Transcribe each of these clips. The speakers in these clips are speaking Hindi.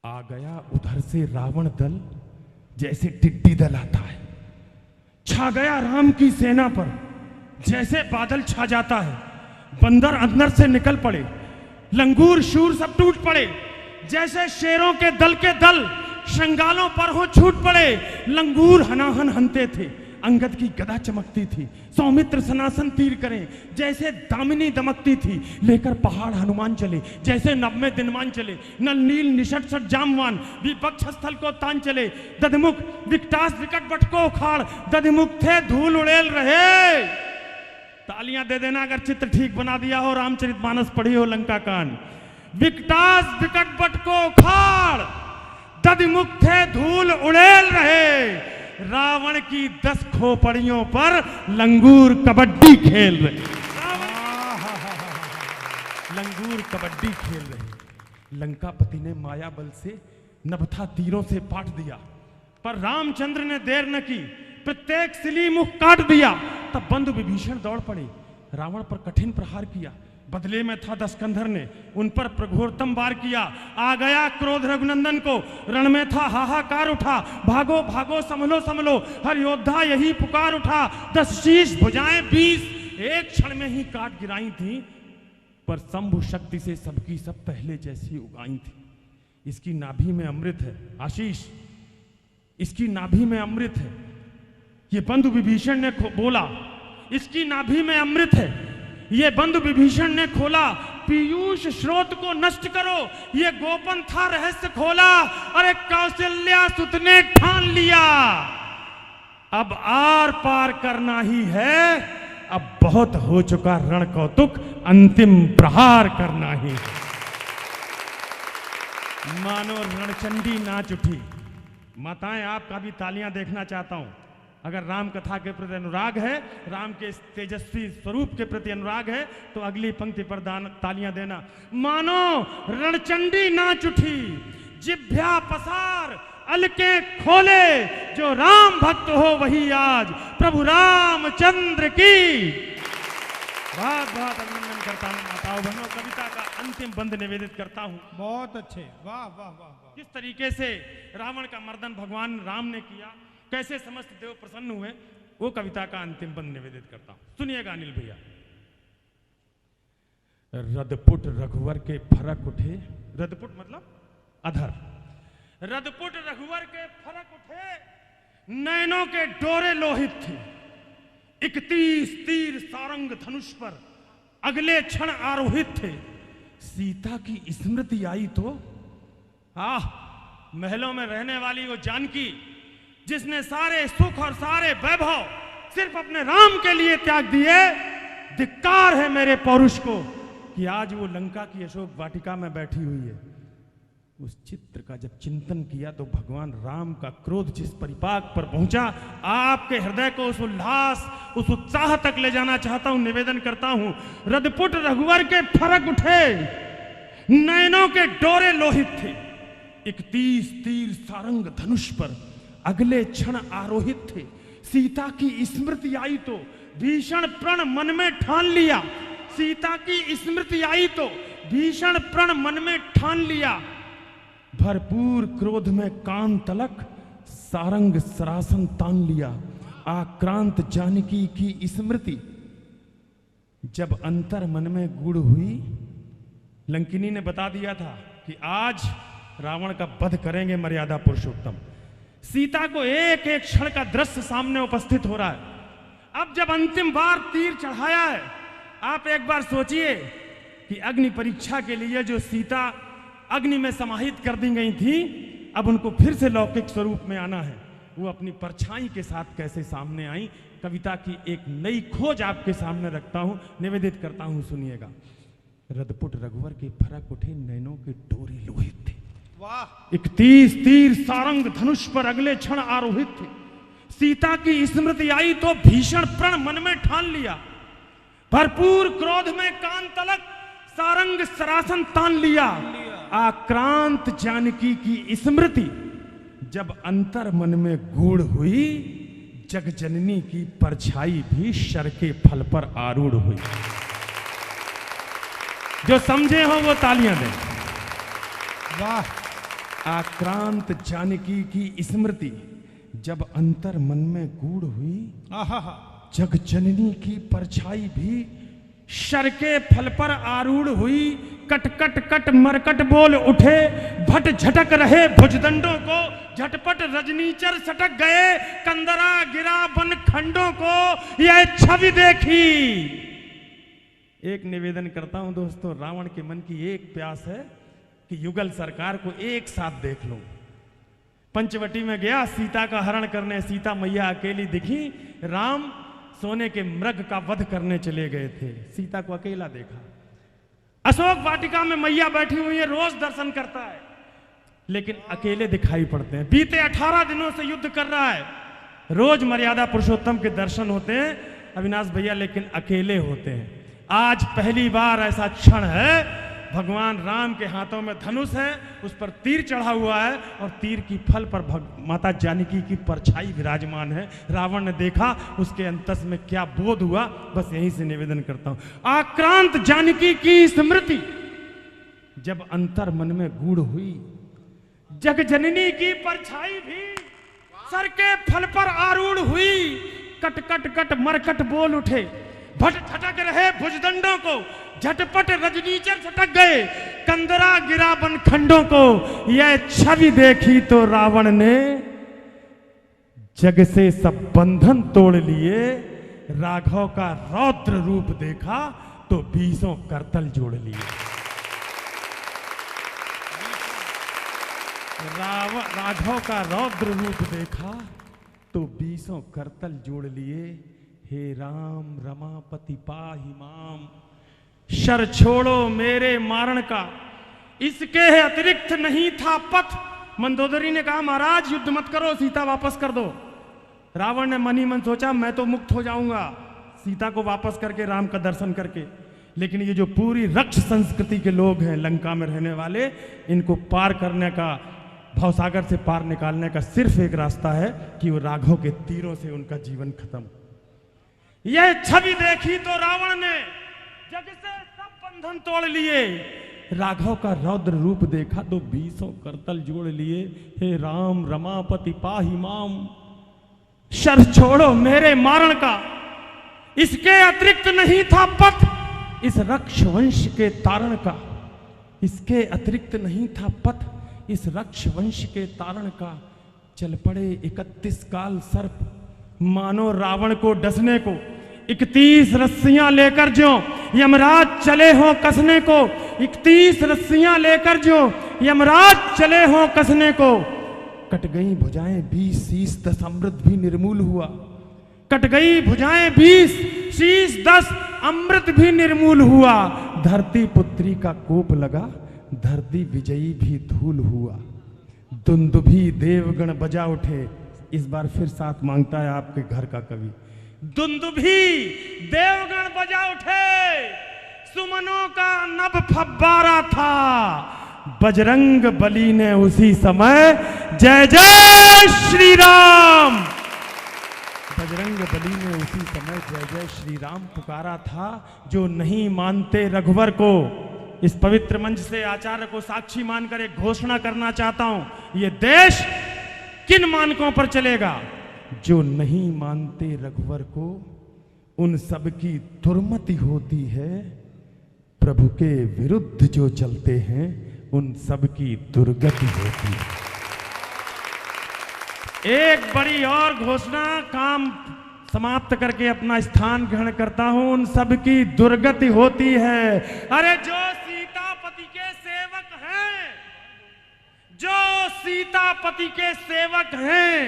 आ गया उधर से रावण दल, जैसे टिड्डी दल आता है। छा गया राम की सेना पर, जैसे बादल छा जाता है। बंदर अंदर से निकल पड़े, लंगूर शूर सब टूट पड़े, जैसे शेरों के दल श्रृंगालों पर हो छूट पड़े। लंगूर हनाहन हनते थे, अंगद की गदा चमकती थी। सौमित्र सनासन तीर करें, जैसे दामिनी दमकती थी। लेकर पहाड़ हनुमान चले, जैसे नभ में दिनमान चले। नल नील निषट सट जामवान, विपक्ष स्थल को तान चले। दधिमुख विकटास विकट बट को उखाड़, दधिमुख थे धूल उड़ेल रहे। तालियां दे देना अगर चित्र ठीक बना दिया हो, रामचरितमानस पढ़ी हो लंका कांड। विकटास विकट बट को उखाड़, दधिमुख थे धूल उड़ेल रहे। रावण की 10 खोपड़ियों पर लंगूर कबड्डी खेल रहे। लंगूर कबड्डी खेल रहे। लंकापति ने माया बल से नभथा तीरों से पाट दिया, पर रामचंद्र ने देर न की, प्रत्येक सिली मुख काट दिया। तब बंधु विभीषण दौड़ पड़े, रावण पर कठिन प्रहार किया। बदले में था दशकंधर ने उन पर प्रघोरतम वार किया। आ गया क्रोध रघुनंदन को, रण में था हाहाकार उठा। भागो भागो संभलो संभलो, हर योद्धा यही पुकार उठा। 10 शीश भुजाएं 20 एक क्षण में ही काट गिराई थी, पर शंभु शक्ति से सबकी सब पहले जैसी उगाई थी। इसकी नाभि में अमृत है आशीष, इसकी नाभि में अमृत है। ये बंधु विभीषण ने बोला, इसकी नाभि में अमृत है। ये बंधु विभीषण ने खोला, पीयूष स्रोत को नष्ट करो। ये गोपन था रहस्य खोला, अरे कौशल्या सुत ने ठान लिया। अब आर पार करना ही है, अब बहुत हो चुका रण कौतुक, अंतिम प्रहार करना ही है। मानो रणचंडी नाच उठी। माताएं आपका भी तालियां देखना चाहता हूं। अगर राम कथा के प्रति अनुराग है, राम के तेजस्वी स्वरूप के प्रति अनुराग है, तो अगली पंक्ति पर तालियां देना। मानो रणचंडी नाच उठी, जिभ्या पसार अलके खोले। जो राम भक्त हो वही आज प्रभु रामचंद्र की। बहुत बहुत अभिनंदन करता हूँ माताओं बहनों। कविता का अंतिम बंद निवेदित करता हूँ। बहुत अच्छे, वाह वाह वाह वाह। किस तरीके से रावण का मर्दन भगवान राम ने किया, कैसे समस्त देव प्रसन्न हुए, वो कविता का अंतिम बंद निवेदित करता हूं। सुनिएगा अनिल भैया। रदपुट रघुवर के फरक उठे, रदपुट मतलब अधर। रदपुट रघुवर के फरक उठे, नैनों के डोरे लोहित थे। 31 तीर सारंग धनुष पर अगले क्षण आरोहित थे। सीता की स्मृति आई तो महलों में रहने वाली वो जानकी, जिसने सारे सुख और सारे वैभव सिर्फ अपने राम के लिए त्याग दिए। धिक्कार है मेरे पौरुष को कि आज वो लंका की अशोक वाटिका में बैठी हुई है। उस चित्र का जब चिंतन किया तो भगवान राम का क्रोध जिस परिपाक पर पहुंचा, आपके हृदय को उस उल्लास उस उत्साह तक ले जाना चाहता हूं, निवेदन करता हूं। रदपुट रघुवर के फरक उठे, नैनों के डोरे लोहित थे। 31 तीर सारंग धनुष पर अगले क्षण आरोहित थे। सीता की स्मृति आई तो भीषण प्रण मन में ठान लिया। सीता की स्मृति आई तो भीषण प्रण मन में ठान लिया। भरपूर क्रोध में कान तलक सारंग सरासन तान लिया। आक्रांत जानकी की स्मृति जब अंतर मन में गुड़ हुई। लंकिनी ने बता दिया था कि आज रावण का वध करेंगे मर्यादा पुरुषोत्तम। सीता को एक एक क्षण का दृश्य सामने उपस्थित हो रहा है। अब जब अंतिम बार तीर चढ़ाया है, आप एक बार सोचिए कि अग्नि परीक्षा के लिए जो सीता अग्नि में समाहित कर दी गई थी, अब उनको फिर से लौकिक स्वरूप में आना है। वो अपनी परछाई के साथ कैसे सामने आई, कविता की एक नई खोज आपके सामने रखता हूं, निवेदित करता हूं, सुनिएगा। रदपुट रघुवर के फरक उठे, नैनों के डोरे लोहित थे। 31 तीर सारंग धनुष पर अगले क्षण आरोहित थे। सीता की स्मृति आई तो भीषण प्रण मन में ठान लिया। भरपूर क्रोध में कान तलक सारंग सरासन तान लिया। आक्रांत जानकी की स्मृति जब अंतर मन में गूढ़ हुई। जगजननी की परछाई भी शर के फल पर आरूढ़ हुई। जो समझे हो वो तालियां दें। वाह, आक्रांत जानकी की स्मृति जब अंतर मन में गूढ़ हुई, आहा, जग जननी की परछाई भी शर के फल पर आरूढ़ हुई। कट कट कट मरकट बोल उठे, भट झटक रहे भुजदंडों को, झटपट रजनीचर सटक गए, कंदरा गिरा बन खंडों को, यह छवि देखी। एक निवेदन करता हूं दोस्तों, रावण के मन की एक प्यास है कि युगल सरकार को एक साथ देख लो। पंचवटी में गया सीता का हरण करने, सीता मैया अकेली दिखी, राम सोने के मृग का वध करने चले गए थे, सीता को अकेला देखा। अशोक वाटिका में मैया बैठी हुई है, रोज दर्शन करता है, लेकिन अकेले दिखाई पड़ते हैं। बीते 18 दिनों से युद्ध कर रहा है, रोज मर्यादा पुरुषोत्तम के दर्शन होते हैं अविनाश भैया, लेकिन अकेले होते हैं। आज पहली बार ऐसा क्षण है, भगवान राम के हाथों में धनुष है, उस पर तीर चढ़ा हुआ है और तीर की फल पर माता जानकी की परछाई विराजमान है। रावण ने देखा, उसके अंतस में क्या बोध हुआ, बस यहीं से निवेदन करता हूं। आक्रांत जानकी की स्मृति जब अंतर मन में गूढ़ हुई, जग जननी की परछाई भी सर के फल पर आरूढ़ हुई। कट कट कट मरकट बोल उठे, भट झटक रहे भुजदंडों को, झटपट रजनीचर सटक गए, कंदरा गिरा बन खंडों को, यह छवि देखी तो रावण ने जग से सब बंधन तोड़ लिए। राघव का रौद्र रूप देखा तो 20 करतल जोड़ लिए। राघव का रौद्र रूप देखा तो 20 करतल जोड़ लिए। हे राम रमापति पाहि माम, शर छोड़ो मेरे मारण का, इसके अतिरिक्त नहीं था पथ। मंदोदरी ने कहा महाराज युद्ध मत करो, सीता वापस कर दो। रावण ने मन ही मन सोचा मैं तो मुक्त हो जाऊंगा सीता को वापस करके, राम का दर्शन करके, लेकिन ये जो पूरी रक्ष संस्कृति के लोग हैं लंका में रहने वाले, इनको पार करने का, भवसागर से पार निकालने का सिर्फ एक रास्ता है कि वो राघव के तीरों से उनका जीवन खत्म। यह छवि देखी तो रावण ने जग से सब बंधन तोड़ लिए। राघव का रौद्र रूप देखा तो 20 करतल जोड़ लिए। हे राम रमापति पाहि माम, शर छोड़ो मेरे मारण का, इसके अतिरिक्त नहीं था पथ। इस रक्ष वंश के तारण का, इसके अतिरिक्त नहीं था पथ। इस रक्ष वंश के तारण का, चल पड़े 31 काल सर्प, मानो रावण को डसने को। 31 रस्सियां लेकर जो यमराज चले हो कसने को, 31 रस्सियां लेकर जो यमराज चले हो कसने को। कट गई भुजाएं 20 शीश 10, अमृत भी निर्मूल हुआ। कट गई भुजाएं 20 शीश 10, अमृत भी निर्मूल हुआ। धरती पुत्री का कोप लगा, धरती विजयी भी धूल हुआ। दुंदुभी देवगण बजा उठे। इस बार फिर साथ मांगता है आपके घर का कवि। दुंदुभी देवगण बजा उठे, सुमनों का नभ फब्बारा था। बजरंग बली ने उसी समय जय जय श्री राम, बजरंग बली ने उसी समय जय जय श्री राम पुकारा था। जो नहीं मानते रघुवर को, इस पवित्र मंच से आचार्य को साक्षी मानकर एक घोषणा करना चाहता हूं, यह देश किन मानकों पर चलेगा? जो नहीं मानते रघुवर को, उन सब की दुर्मति होती है। प्रभु के विरुद्ध जो चलते हैं, उन सब की दुर्गति होती है। एक बड़ी और घोषणा, काम समाप्त करके अपना स्थान ग्रहण करता हूं। उन सब की दुर्गति होती है। अरे जो सीतापति के सेवक हैं, जो सीतापति के सेवक हैं,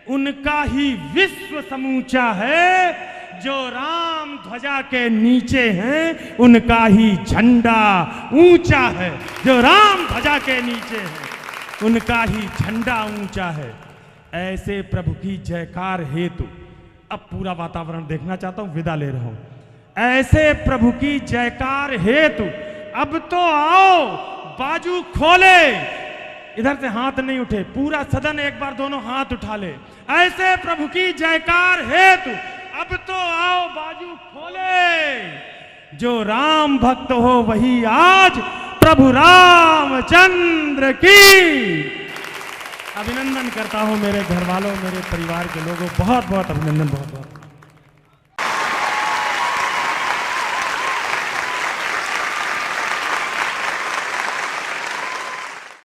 उनका ही विश्व समूचा है। जो राम ध्वजा के नीचे हैं, उनका ही झंडा ऊंचा है। जो राम ध्वजा के नीचे हैं, उनका ही झंडा ऊंचा है। ऐसे प्रभु की जयकार हेतु, अब पूरा वातावरण देखना चाहता हूं, विदा ले रहा हूं। ऐसे प्रभु की जयकार हेतु अब तो आओ बाजू खोले। इधर से हाथ नहीं उठे, पूरा सदन एक बार दोनों हाथ उठा ले। ऐसे प्रभु की जयकार हेतु अब तो आओ बाजू खोले। जो राम भक्त हो वही आज प्रभु रामचंद्र की। अभिनंदन करता हूं मेरे घर वालों, मेरे परिवार के लोगों, बहुत बहुत अभिनंदन, बहुत बहुत।